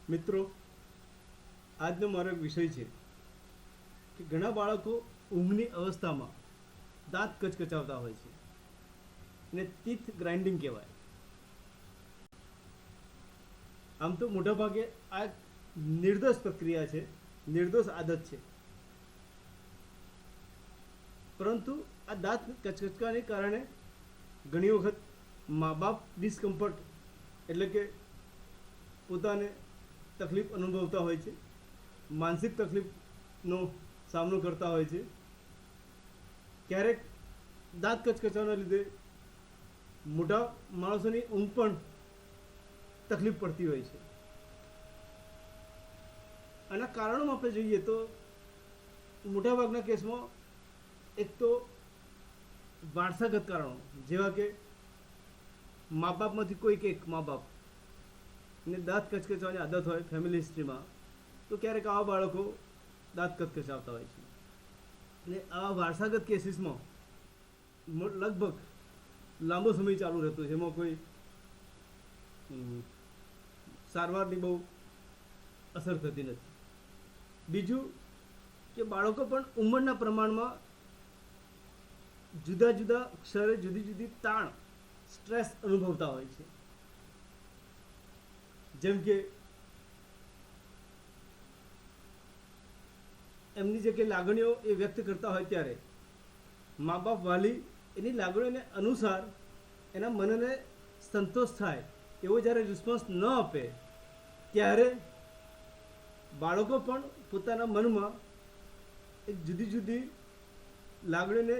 મિત્રો, આજનો મારો એક વિષય છે કે ઘણા બાળકો ઊંઘની અવસ્થામાં દાંત કચકચાવતા હોય છે અને ટીથ ગ્રાઇન્ડિંગ કહેવાય. આમ તો મોટાભાગે આ એક નિર્દોષ પ્રક્રિયા છે, નિર્દોષ આદત છે, પરંતુ આ દાંત કચકચવાને કારણે ઘણી વખત મા બાપ ડિસ્કમ્ફર્ટ એટલે કે પોતાને તકલીફ અનુભવતા હોય છે, માનસિક તકલીફનો સામનો કરતા હોય છે. ક્યારેક દાંત કચકચવાના લીધે મોટા માણસોની ઊંઘ પણ તકલીફ પડતી હોય છે. આના કારણોમાં આપણે જોઈએ તો મોટાભાગના કેસમાં એક તો વારસાગત કારણો, જેવા કે મા બાપમાંથી કોઈક એક મા બાપ ને દાંત કચકચવાની આદત હોય ફેમિલી હિસ્ટ્રીમાં, તો ક્યારેક આવા બાળકો દાંત કચકચાવતા હોય છે. અને આવા વારસાગત કેસીસમાં લગભગ લાંબો સમય ચાલુ રહેતો છે, એમાં કોઈ સારવારની બહુ અસર થતી નથી. બીજું કે બાળકો પણ ઉંમરના પ્રમાણમાં જુદા જુદા ક્ષરે જુદી જુદી તાણ, સ્ટ્રેસ અનુભવતા હોય છે. જેમ કે એમની જે કંઈ લાગણીઓ એ વ્યક્ત કરતા હોય ત્યારે મા બાપ વાલી એની લાગણીઓને અનુસાર એના મનને સંતોષ થાય એવો જ્યારે રિસ્પોન્સ ન આપે ત્યારે બાળકો પણ પોતાના મનમાં એક જુદી જુદી લાગણીને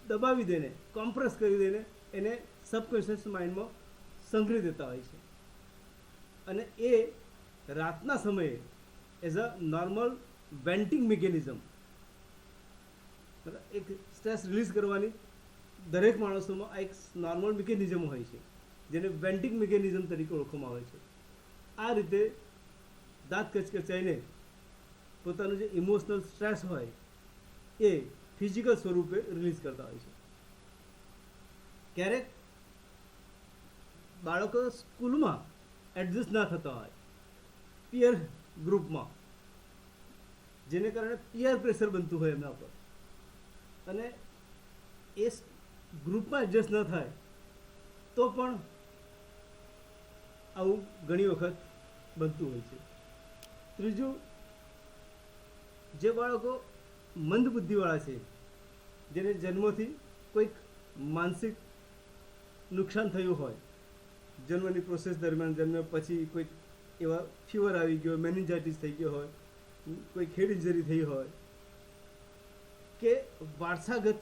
દબાવી દઈને, કોમ્પ્રેસ કરી દઈને એને સબકોન્શિયસ માઇન્ડમાં સંગ્રહી દેતા હોય છે. અને એ રાતના સમયે એઝ અ નોર્મલ વેન્ટિંગ મિકેનિઝમ, એક સ્ટ્રેસ રિલીઝ કરવાની દરેક માણસોમાં આ એક નોર્મલ મિકેનિઝમ હોય છે, જેને વેન્ટિંગ મિકેનિઝમ તરીકે ઓળખવામાં આવે છે. આ રીતે દાંત કચકચાઈને પોતાનું જે ઇમોશનલ સ્ટ્રેસ હોય એ ફિઝિકલ સ્વરૂપે રિલીઝ કરતા હોય છે. ક્યારેક બાળકો સ્કૂલમાં એડજસ્ટ ના થતા હોય પિયર ગ્રુપમાં, જેને કારણે પિયર પ્રેશર બનતું હોય એમના પર, અને એ ગ્રુપમાં એડજસ્ટ ન થાય તો પણ આવું ઘણી વખત બનતું હોય છે. ત્રીજું, જે બાળકો મંદ બુદ્ધિવાળા છે, જેને જન્મથી કોઈક માનસિક નુકસાન થયું હોય, જન્મની પ્રોસેસ દરમિયાન, જન્મ પછી કોઈક એવા ફીવર આવી ગયો, મેનિન્જાઇટિસ થઈ ગયો હોય, કોઈ હેડ ઇન્જરી થઈ હોય, કે વારસાગત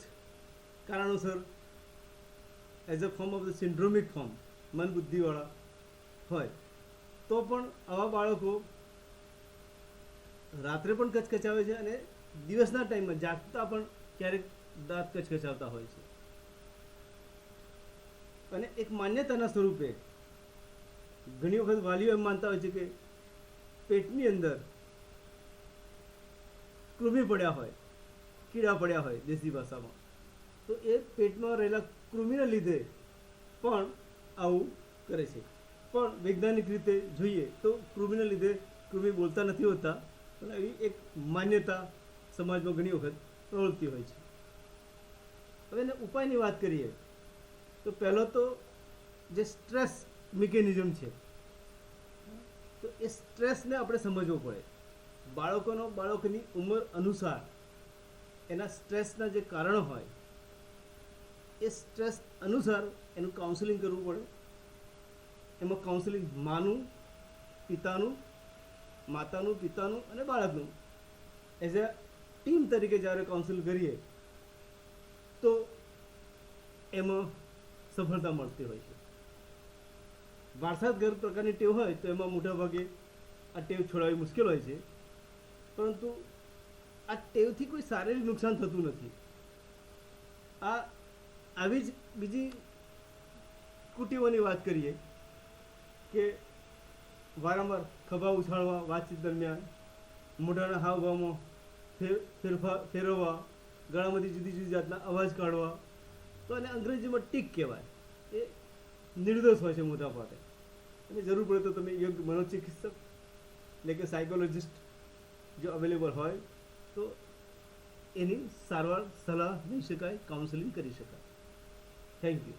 કારણોસર as a form of the syndromic form મન બુદ્ધિવાળા હોય, તો પણ આવા બાળકો રાત્રે પણ કચકચાવે છે અને દિવસના ટાઈમમાં જાગતા પણ ક્યારેક દાંત કચકચાવતા હોય છે. અને એક માન્યતાના સ્વરૂપે ઘણી વખત વાલીઓ એમ માનતા હોય છે કે પેટની અંદર કૃમિ પડ્યા હોય, કીડા પડ્યા હોય દેશી ભાષામાં, તો એ પેટમાં રહેલા કૃમિને લીધે પણ આવું કરે છે. પણ વૈજ્ઞાનિક રીતે જોઈએ તો કૃમિને લીધે કૃમિ બોલતા નથી હોતા, પણ એવી એક માન્યતા સમાજમાં ઘણી વખત પ્રવૃત્તિ હોય છે. હવે એને ઉપાયની વાત કરીએ તો પહેલો તો જે સ્ટ્રેસ મિકેનિઝમ છે, તો એ સ્ટ્રેસને આપણે સમજવો પડે. બાળકોની ઉંમર અનુસાર એના સ્ટ્રેસના જે કારણો હોય એ સ્ટ્રેસ અનુસાર એનું કાઉન્સેલિંગ કરવું પડે. એમાં કાઉન્સેલિંગ માતાનું, પિતાનું અને બાળકનું એઝ અ ટીમ તરીકે જ્યારે કાઉન્સિલ કરીએ તો એમાં સફળતા મળતી હોય છે. વારસાગત પ્રકારની ટેવ હોય તો એમાં મોટાભાગે આ ટેવ છોડાવવી મુશ્કેલ હોય છે, પરંતુ આ ટેવથી કોઈ શારીરિક નુકસાન થતું નથી. આવી જ બીજી કુટેવોની વાત કરીએ કે વારંવાર ખભા ઉછાળવા વાતચીત દરમિયાન, મોઢાના હાવભાવમાં ફેરવવા, ગળામાંથી જુદી જુદી જાતના અવાજ કાઢવા, તો એને અંગ્રેજીમાં ટીક કહેવાય. એ નિર્દોષ હોય છે મોટા ભાગે, અને જરૂર પડે તો તમે યોગ્ય મનોચિકિત્સક એટલે કે સાયકોલોજિસ્ટ જો અવેલેબલ હોય તો એની સારવાર સલાહ લઈ શકાય, કાઉન્સેલિંગ કરી શકાય. Thank you.